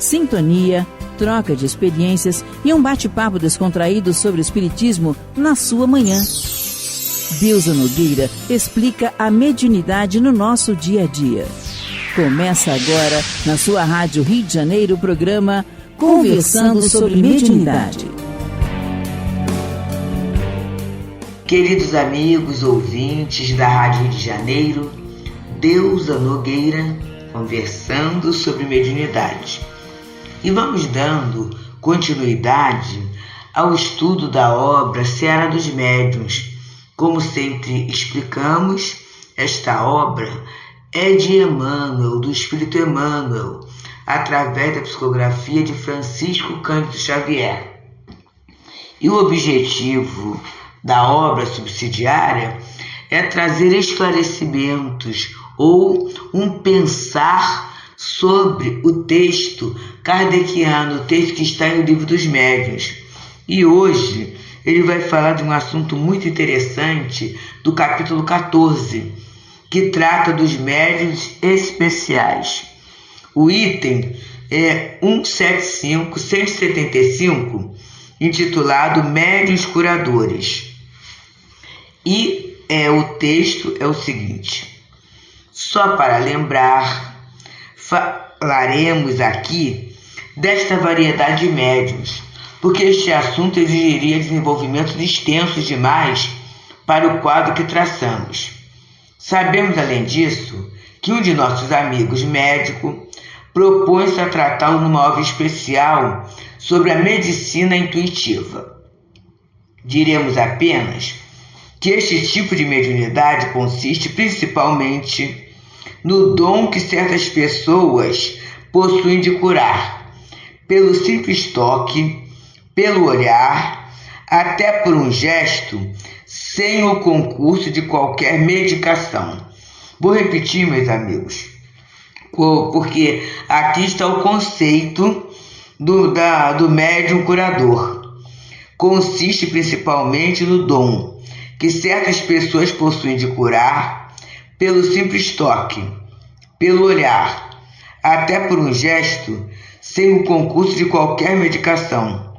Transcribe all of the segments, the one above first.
sintonia, troca de experiências e um bate-papo descontraído sobre o espiritismo na sua manhã. Deusa Nogueira explica a mediunidade no nosso dia a dia. Começa agora, na sua Rádio Rio de Janeiro, o programa Conversando sobre Mediunidade. Queridos amigos, ouvintes da Rádio Rio de Janeiro, Deusa Nogueira, conversando sobre mediunidade. E vamos dando continuidade ao estudo da obra Seara dos Médiuns. Como sempre explicamos, esta obra é de Emmanuel, do Espírito Emmanuel, através da psicografia de Francisco Cândido Xavier. E o objetivo da obra subsidiária é trazer esclarecimentos ou um pensar sobre o texto kardeciano, o texto que está no Livro dos Médiuns. E hoje ele vai falar de um assunto muito interessante do capítulo 14, que trata dos médiuns especiais. O item é 175, intitulado Médiuns Curadores. E o texto é o seguinte: só para lembrar, falaremos aqui desta variedade de médiuns, porque este assunto exigiria desenvolvimentos extensos demais para o quadro que traçamos. Sabemos, além disso, que um de nossos amigos médico propõe-se a tratá-lo numa obra especial sobre a medicina intuitiva. Diremos apenas que este tipo de mediunidade consiste principalmente no dom que certas pessoas possuem de curar, pelo simples toque, pelo olhar, até por um gesto, sem o concurso de qualquer medicação. Vou repetir, meus amigos, porque aqui está o conceito do médium curador. Consiste principalmente no dom que certas pessoas possuem de curar, pelo simples toque, pelo olhar, até por um gesto, sem o concurso de qualquer medicação.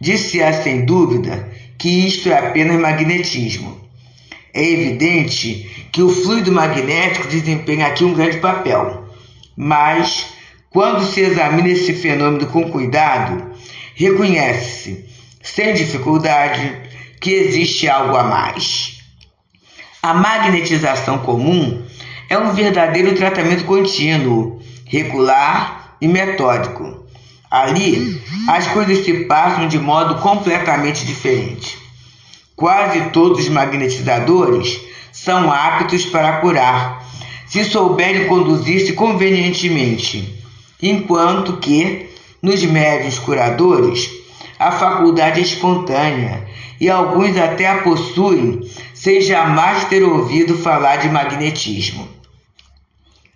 Dir-se-á sem dúvida que isto é apenas magnetismo. É evidente que o fluido magnético desempenha aqui um grande papel, mas, quando se examina esse fenômeno com cuidado, reconhece-se, sem dificuldade, que existe algo a mais. A magnetização comum é um verdadeiro tratamento contínuo, regular e metódico. Ali, as coisas se passam de modo completamente diferente. Quase todos os magnetizadores são aptos para curar, se souberem conduzir-se convenientemente, enquanto que, nos médiuns curadores, a faculdade é espontânea e alguns até a possuem sem jamais ter ouvido falar de magnetismo.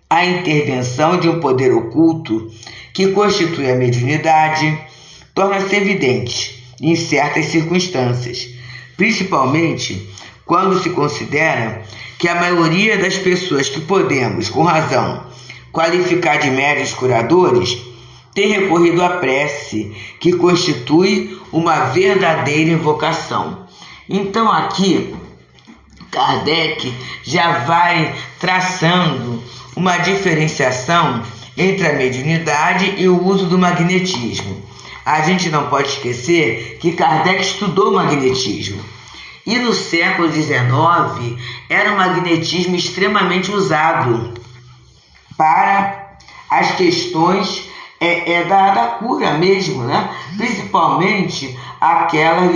A intervenção de um poder oculto que constitui a mediunidade torna-se evidente em certas circunstâncias, principalmente quando se considera que a maioria das pessoas que podemos, com razão, qualificar de médiuns curadores tem recorrido à prece, que constitui uma verdadeira invocação. Então aqui, Kardec já vai traçando uma diferenciação entre a mediunidade e o uso do magnetismo. A gente não pode esquecer que Kardec estudou magnetismo. E no século XIX era um magnetismo extremamente usado para as questões da cura mesmo, né? Principalmente aquelas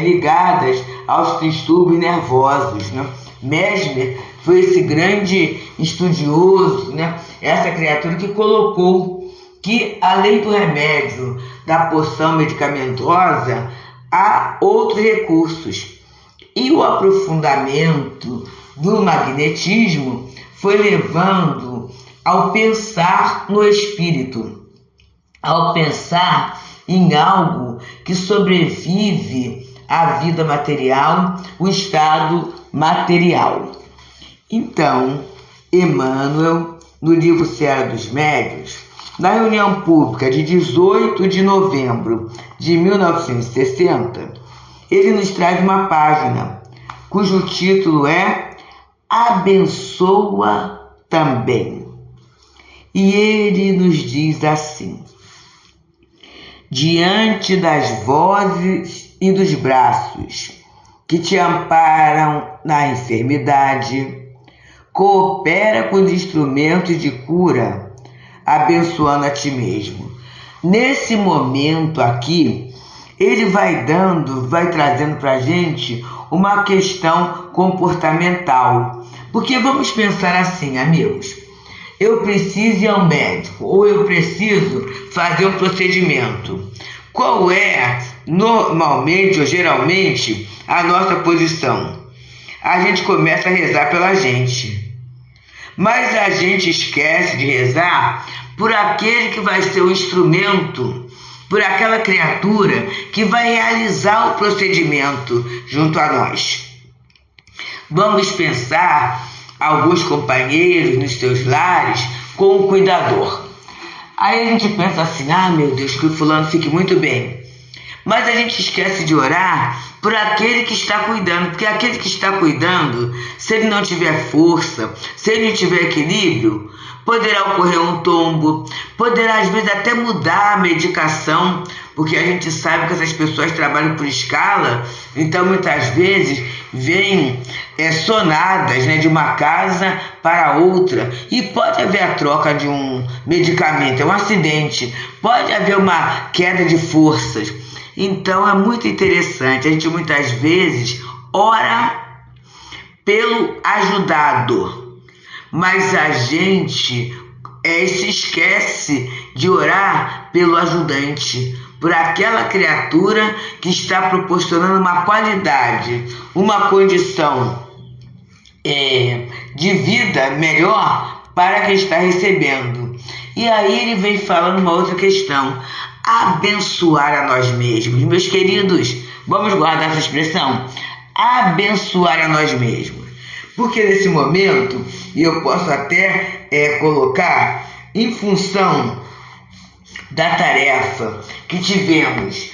ligadas aos distúrbios nervosos, né? Mesmer foi esse grande estudioso, né? Essa criatura que colocou que, além do remédio, da poção medicamentosa, há outros recursos. E o aprofundamento do magnetismo foi levando ao pensar no espírito, ao pensar em algo que sobrevive à vida material, o estado material. Então, Emmanuel, no livro Seara dos Médiuns, Na reunião pública de 18 de novembro de 1960, ele nos traz uma página cujo título é Abençoa também. E ele nos diz assim: diante das vozes e dos braços que te amparam na enfermidade, coopera com os instrumentos de cura, abençoando a ti mesmo. Nesse momento aqui, ele vai trazendo para a gente uma questão comportamental. Porque vamos pensar assim, amigos, eu preciso ir ao médico ou eu preciso fazer um procedimento. Qual é, normalmente ou geralmente, a nossa posição? A gente começa a rezar pela gente. Mas a gente esquece de rezar por aquele que vai ser o instrumento, por aquela criatura que vai realizar o procedimento junto a nós. Vamos pensar alguns companheiros nos seus lares com o cuidador. Aí a gente pensa assim, meu Deus, que o fulano fique muito bem. Mas a gente esquece de orar por aquele que está cuidando, porque aquele que está cuidando, se ele não tiver força, se ele não tiver equilíbrio, poderá ocorrer um tombo, poderá às vezes até mudar a medicação, porque a gente sabe que essas pessoas trabalham por escala, então muitas vezes vêm sonadas, de uma casa para outra, e pode haver a troca de um medicamento, é um acidente, pode haver uma queda de forças. Então é muito interessante, a gente muitas vezes ora pelo ajudado, mas a gente se esquece de orar pelo ajudante, por aquela criatura que está proporcionando uma qualidade, uma condição de vida melhor para quem está recebendo. E aí ele vem falando uma outra questão: abençoar a nós mesmos. Meus queridos, vamos guardar essa expressão? Abençoar a nós mesmos. Porque nesse momento, e eu posso até colocar, em função da tarefa que tivemos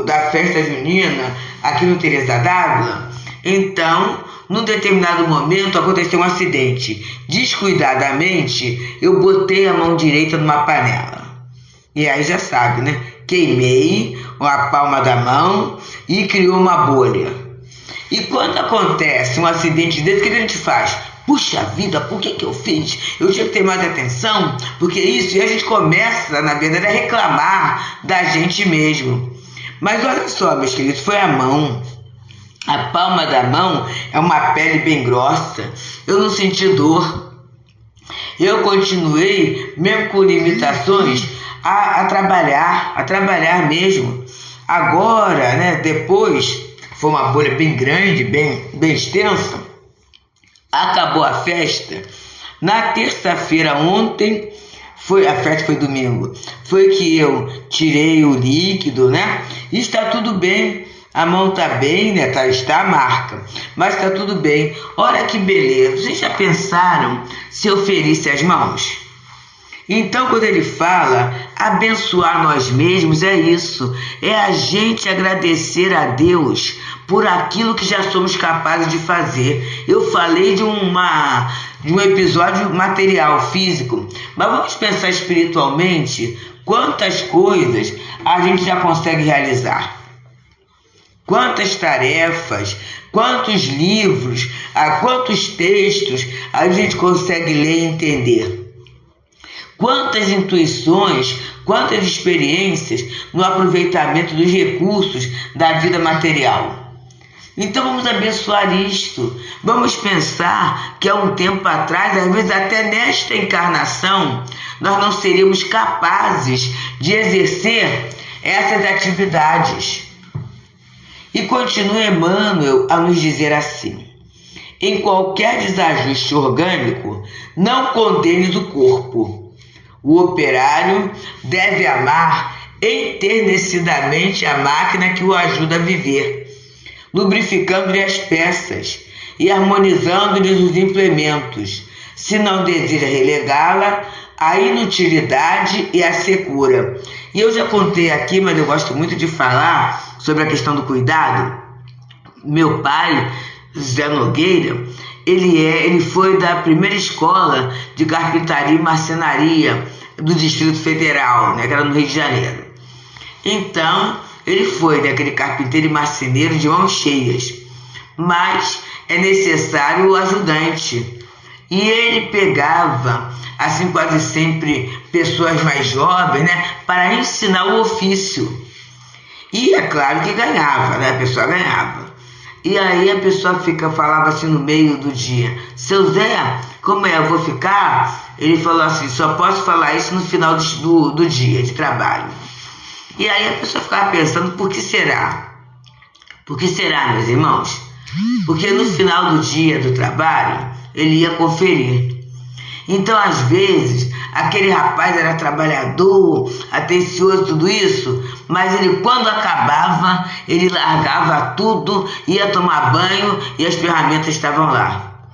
da festa junina aqui no Teresa d'Ávila, então, num determinado momento, aconteceu um acidente. Descuidadamente, eu botei a mão direita numa panela. E aí já sabe, né? Queimei a palma da mão e criou uma bolha. E quando acontece um acidente desse, o que a gente faz? Puxa vida, por que eu fiz? Eu tinha que ter mais atenção, porque isso, e a gente começa, na verdade, a reclamar da gente mesmo. Mas olha só, meus queridos, foi a mão. A palma da mão é uma pele bem grossa. Eu não senti dor. Eu continuei, mesmo com limitações, a trabalhar mesmo. Agora, depois, foi uma bolha bem grande, bem extensa, acabou a festa. Na terça-feira ontem, a festa foi domingo, foi que eu tirei o líquido, e está tudo bem. A mão está bem, está a marca, mas está tudo bem. Olha que beleza. Vocês já pensaram se eu ferisse as mãos? Então, quando ele fala abençoar nós mesmos, é isso. É a gente agradecer a Deus por aquilo que já somos capazes de fazer. Eu falei de um episódio material, físico, mas vamos pensar espiritualmente quantas coisas a gente já consegue realizar. Quantas tarefas, quantos livros, quantos textos a gente consegue ler e entender. Quantas intuições, quantas experiências no aproveitamento dos recursos da vida material. Então vamos abençoar isto. Vamos pensar que há um tempo atrás, às vezes até nesta encarnação, nós não seríamos capazes de exercer essas atividades. E continua Emmanuel a nos dizer assim: em qualquer desajuste orgânico, não condenes o corpo. O operário deve amar enternecidamente a máquina que o ajuda a viver, lubrificando-lhe as peças e harmonizando-lhes os implementos. Se não deseja relegá-la a inutilidade e a secura. E eu já contei aqui, mas eu gosto muito de falar sobre a questão do cuidado. Meu pai, Zé Nogueira, ele foi da primeira escola de carpintaria e marcenaria do Distrito Federal, né, que era no Rio de Janeiro. Então, ele foi daquele carpinteiro e marceneiro de mãos cheias, mas é necessário o ajudante. E ele pegava, assim, quase sempre pessoas mais jovens, né, para ensinar o ofício. E é claro que ganhava, né, a pessoa ganhava. E aí a pessoa falava assim no meio do dia: seu Zé, como é, eu vou ficar? Ele falou assim: só posso falar isso no final do dia de trabalho. E aí a pessoa ficava pensando: por que será? Por que será, meus irmãos? Porque no final do dia do trabalho, ele ia conferir. Então, às vezes, aquele rapaz era trabalhador, atencioso, tudo isso, mas ele, quando acabava, ele largava tudo, ia tomar banho e as ferramentas estavam lá.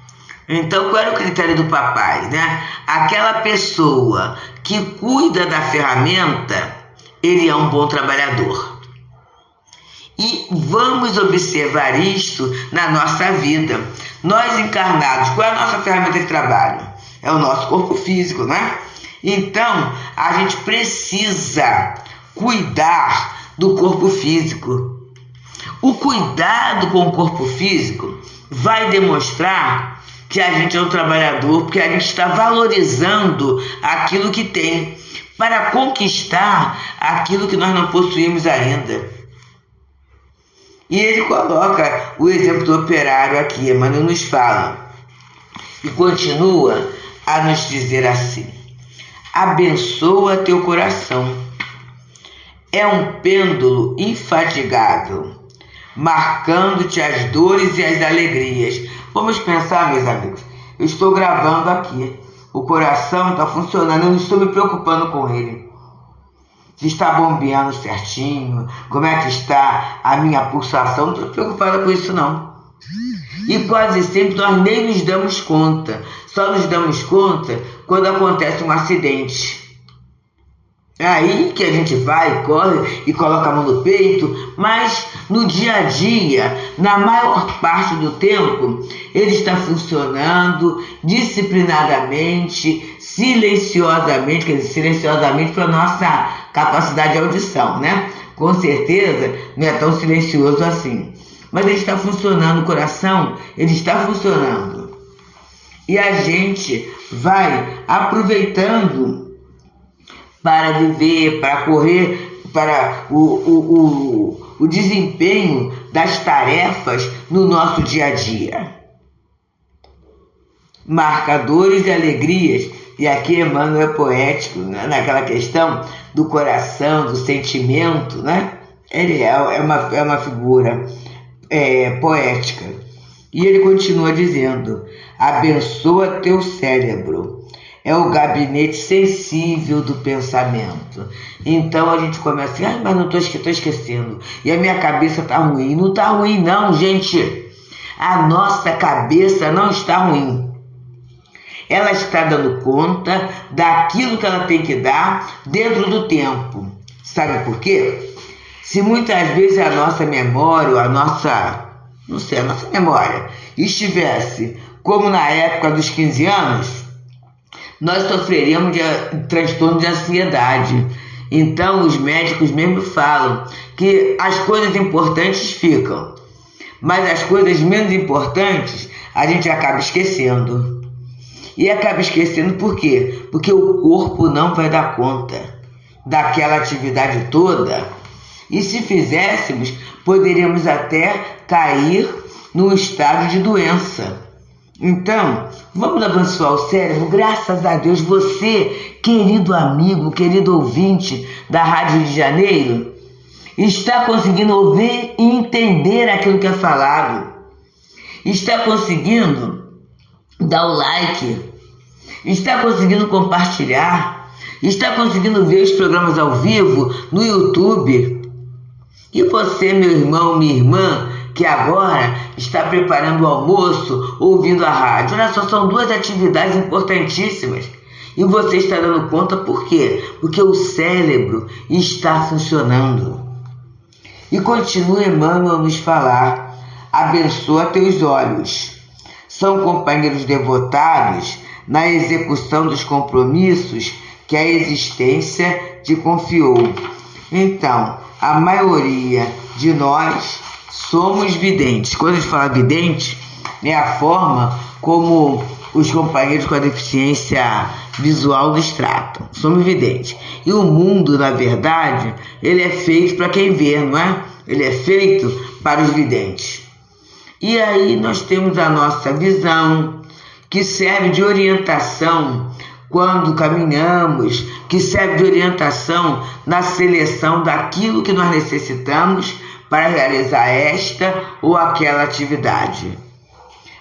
Então, qual era o critério do papai, né? Aquela pessoa que cuida da ferramenta, ele é um bom trabalhador. E vamos observar isto na nossa vida. Nós encarnados, qual é a nossa ferramenta de trabalho? É o nosso corpo físico, né? Então, a gente precisa cuidar do corpo físico. O cuidado com o corpo físico vai demonstrar que a gente é um trabalhador, porque a gente está valorizando aquilo que tem para conquistar aquilo que nós não possuímos ainda. E ele coloca o exemplo do operário aqui, Emmanuel nos fala e continua a nos dizer assim: abençoa teu coração, é um pêndulo infatigável, marcando-te as dores e as alegrias. Vamos pensar, meus amigos, eu estou gravando aqui, o coração está funcionando, eu não estou me preocupando com ele, se está bombeando certinho, como é que está a minha pulsação, não estou preocupada com isso não. E quase sempre nós nem nos damos conta, só nos damos conta quando acontece um acidente. É aí que a gente vai, corre e coloca a mão no peito, mas no dia a dia, na maior parte do tempo, ele está funcionando disciplinadamente, silenciosamente, quer dizer, silenciosamente para a nossa capacidade de audição, né? Com certeza não é tão silencioso assim. Mas ele está funcionando, o coração, ele está funcionando. E a gente vai aproveitando para viver, para correr, para o desempenho das tarefas no nosso dia a dia. Marcadores de alegrias, e aqui Emmanuel é poético, né? Naquela questão do coração, do sentimento, né? Ele é uma figura poética. E ele continua dizendo: abençoa teu cérebro, é o gabinete sensível do pensamento. Então a gente começa assim: mas não estou esquecendo, e a minha cabeça está ruim. Não está ruim não, gente. A nossa cabeça não está ruim. Ela está dando conta daquilo que ela tem que dar dentro do tempo. Sabe por quê? Se muitas vezes a nossa memória, a nossa memória estivesse como na época dos 15 anos, nós sofreríamos de transtorno de ansiedade. Então os médicos mesmo falam que as coisas importantes ficam, mas as coisas menos importantes a gente acaba esquecendo. E acaba esquecendo por quê? Porque o corpo não vai dar conta daquela atividade toda. E se fizéssemos, poderíamos até cair num estado de doença. Então, vamos abençoar o cérebro. Graças a Deus, você, querido amigo, querido ouvinte da Rádio Rio de Janeiro, está conseguindo ouvir e entender aquilo que é falado. Está conseguindo dar o like, está conseguindo compartilhar, está conseguindo ver os programas ao vivo no YouTube. E você, meu irmão, minha irmã, que agora está preparando o almoço, ouvindo a rádio. Olha só, são duas atividades importantíssimas. E você está dando conta por quê? Porque o cérebro está funcionando. E continua Emmanuel a nos falar: abençoa teus olhos. São companheiros devotados na execução dos compromissos que a existência te confiou. Então, a maioria de nós somos videntes. Quando a gente fala vidente, é a forma como os companheiros com a deficiência visual nos tratam. Somos videntes. E o mundo, na verdade, ele é feito para quem vê, não é? Ele é feito para os videntes. E aí nós temos a nossa visão, que serve de orientação quando caminhamos, que serve de orientação na seleção daquilo que nós necessitamos para realizar esta ou aquela atividade.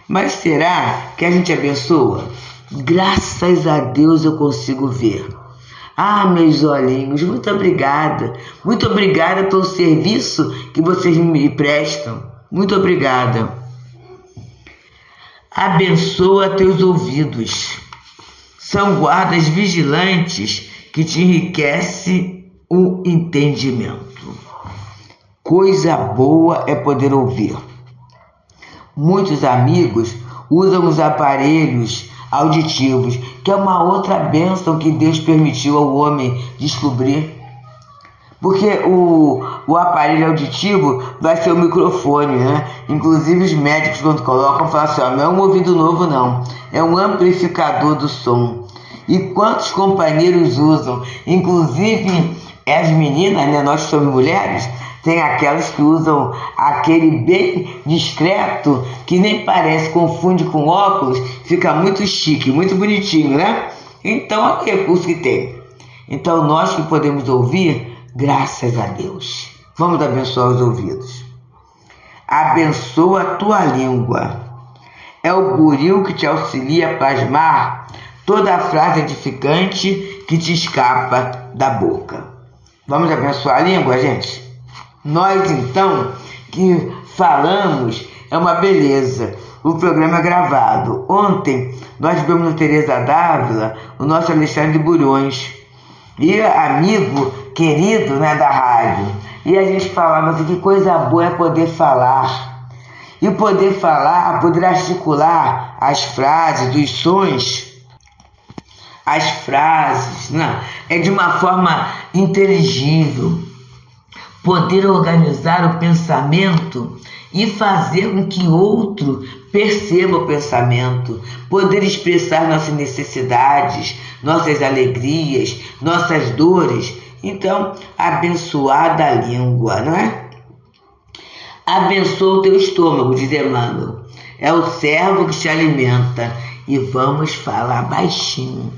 Mas será que a gente abençoa? Graças a Deus eu consigo ver. Ah, meus olhinhos, muito obrigada. Muito obrigada pelo serviço que vocês me prestam. Muito obrigada. Abençoa teus ouvidos. São guardas vigilantes que te enriquecem o entendimento. Coisa boa é poder ouvir. Muitos amigos usam os aparelhos auditivos, que é uma outra bênção que Deus permitiu ao homem descobrir. Porque o aparelho auditivo vai ser o microfone, né? Inclusive os médicos, quando colocam, falam assim: ó, não é um ouvido novo, não. É um amplificador do som. E quantos companheiros usam? Inclusive as meninas, né? Nós somos mulheres, tem aquelas que usam aquele bem discreto, que nem parece, confunde com óculos, fica muito chique, muito bonitinho, né? Então, olha o recurso que tem. Então, nós que podemos ouvir, graças a Deus. Vamos abençoar os ouvidos. Abençoa a tua língua. É o buril que te auxilia a plasmar toda a frase edificante que te escapa da boca. Vamos abençoar a língua, gente? Nós, então, que falamos, é uma beleza. O programa é gravado. Ontem, nós tivemos no Teresa d'Ávila o nosso Alexandre Bulhões, e amigo querido, né, da rádio. E a gente falava assim, que coisa boa é poder falar. E poder falar, poder articular as frases, os sons, as frases, né, é de uma forma inteligível. Poder organizar o pensamento e fazer com que outro perceba o pensamento, poder expressar nossas necessidades, nossas alegrias, nossas dores. Então, abençoada a língua, não é? Abençoa o teu estômago, diz Emmanuel. É o servo que te alimenta. E vamos falar baixinho.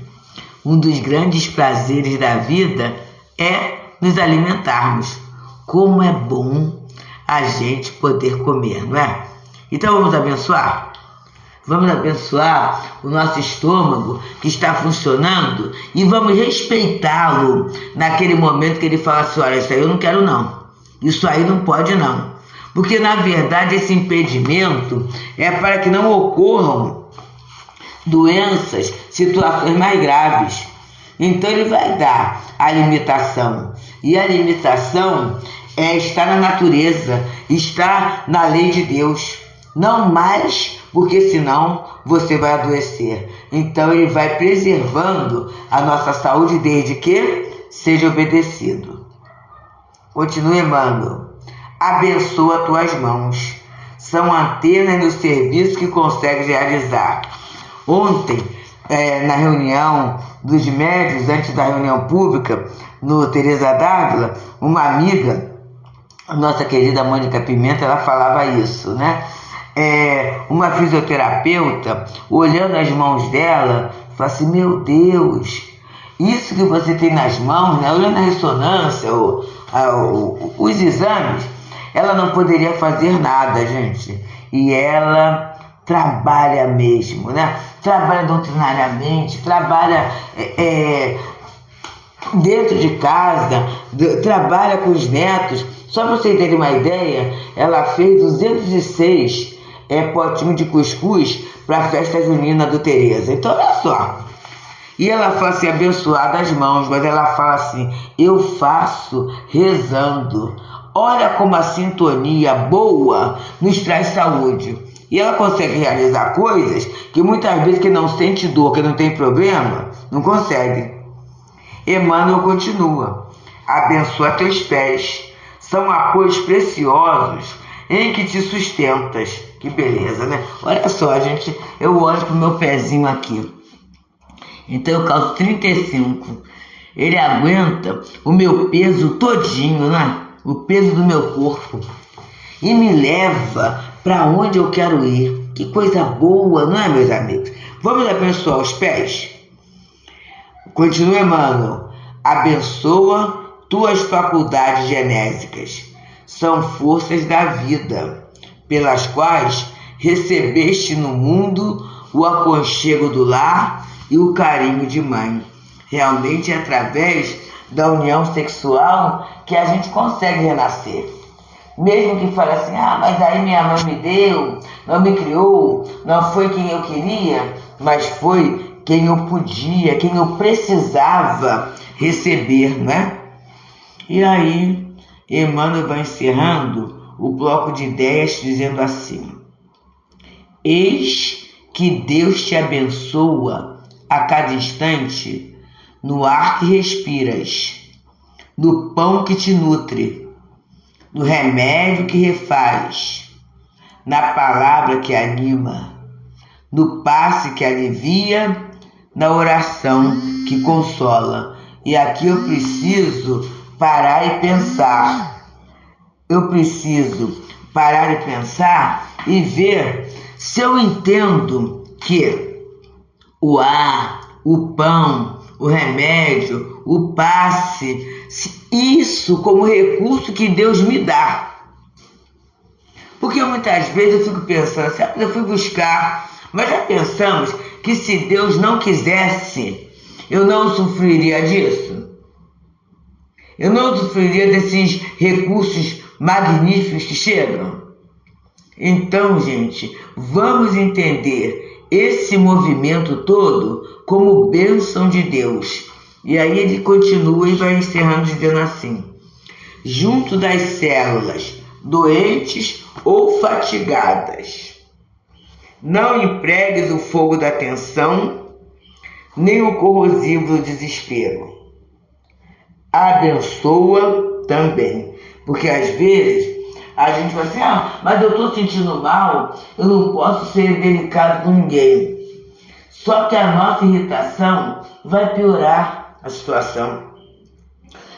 Um dos grandes prazeres da vida é nos alimentarmos. Como é bom a gente poder comer, não é? Então vamos abençoar? Vamos abençoar o nosso estômago que está funcionando e vamos respeitá-lo naquele momento que ele fala assim: olha, isso aí eu não quero não, isso aí não pode não. Porque na verdade esse impedimento é para que não ocorram doenças, situações mais graves. Então ele vai dar a limitação. E a limitação está na natureza, está na lei de Deus. Não mais, porque senão você vai adoecer. Então ele vai preservando a nossa saúde desde que seja obedecido. Continua Emmanuel. Abençoa tuas mãos. São antenas no serviço que consegues realizar. Ontem, na reunião dos médios, antes da reunião pública, no Teresa d'Ávila, uma amiga, a nossa querida Mônica Pimenta, ela falava isso, né? Uma fisioterapeuta, olhando as mãos dela, falou assim: meu Deus, isso que você tem nas mãos, né? Olhando a ressonância, os exames, ela não poderia fazer nada, gente. E ela trabalha mesmo, né? Trabalha doutrinariamente, trabalha dentro de casa, trabalha com os netos. Só para vocês terem uma ideia, ela fez 206 potinhos de cuscuz para a festa junina do Teresa. Então, olha só. E ela fala assim, abençoar das mãos, mas ela fala assim, eu faço rezando. Olha como a sintonia boa nos traz saúde. E ela consegue realizar coisas que muitas vezes quem não sente dor, que não tem problema, não consegue. Emmanuel continua, abençoa teus pés, são apoios preciosos em que te sustentas. Que beleza, né? Olha só, gente, eu olho pro meu pezinho aqui. Então eu calço 35. Ele aguenta o meu peso todinho, né? O peso do meu corpo. E me leva para onde eu quero ir. Que coisa boa, não é, meus amigos? Vamos abençoar os pés? Continua, Emmanuel. Abençoa tuas faculdades genésicas. São forças da vida, pelas quais recebeste no mundo o aconchego do lar e o carinho de mãe. Realmente é através da união sexual que a gente consegue renascer. Mesmo que fale assim, mas aí minha mãe me deu, não me criou, não foi quem eu queria, mas foi quem eu podia, quem eu precisava receber, né? E aí, Emmanuel vai encerrando o bloco de ideias dizendo assim, eis que Deus te abençoa a cada instante, no ar que respiras, no pão que te nutre, no remédio que refaz, na palavra que anima, no passe que alivia, na oração que consola. E aqui eu preciso parar e pensar. Eu preciso parar e pensar e ver se eu entendo que o ar, o pão, o remédio, o passe, isso como recurso que Deus me dá. Porque muitas vezes eu fico pensando, sempre eu fui buscar, mas já pensamos que se Deus não quisesse, eu não sofreria disso? Eu não sofreria desses recursos magníficos que chegam? Então, gente, vamos entender esse movimento todo como bênção de Deus. E aí ele continua e vai encerrando dizendo assim, junto das células doentes ou fatigadas, não empregues o fogo da tensão, nem o corrosivo do desespero. Abençoa também, porque às vezes a gente fala assim, mas eu estou sentindo mal, eu não posso ser delicado com ninguém. Só que a nossa irritação vai piorar a situação.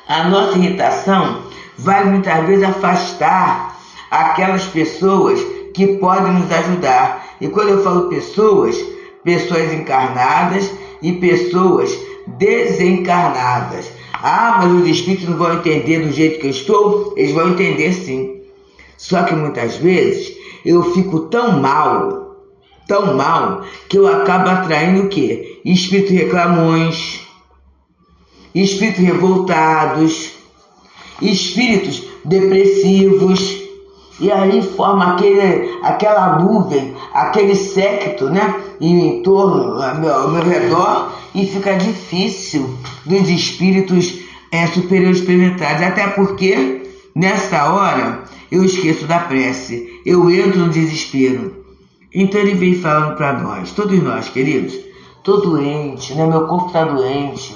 A nossa irritação vai muitas vezes afastar aquelas pessoas que podem nos ajudar. E quando eu falo pessoas, pessoas encarnadas e pessoas desencarnadas. Mas os espíritos não vão entender do jeito que eu estou? Eles vão entender sim. Só que muitas vezes eu fico tão mal, que eu acabo atraindo o quê? Espíritos reclamões, espíritos revoltados, espíritos depressivos, e aí forma aquela nuvem, aquele séquito, né? Em torno, ao meu redor, e fica difícil dos espíritos superiores experimentados, até porque nessa hora eu esqueço da prece, eu entro no desespero. Então ele vem falando para nós, todos nós, queridos, estou doente, né? Meu corpo está doente,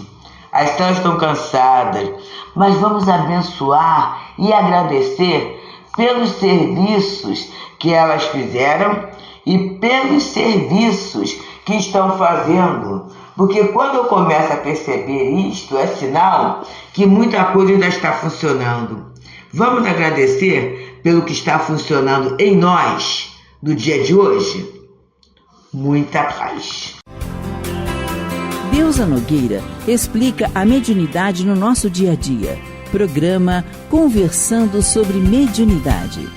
as células estão cansadas, mas vamos abençoar e agradecer pelos serviços que elas fizeram e pelos serviços que estão fazendo. Porque quando eu começo a perceber isto, é sinal que muita coisa ainda está funcionando. Vamos agradecer pelo que está funcionando em nós no dia de hoje? Muita paz. Deusa Nogueira explica a mediunidade no nosso dia a dia. Programa Conversando sobre Mediunidade.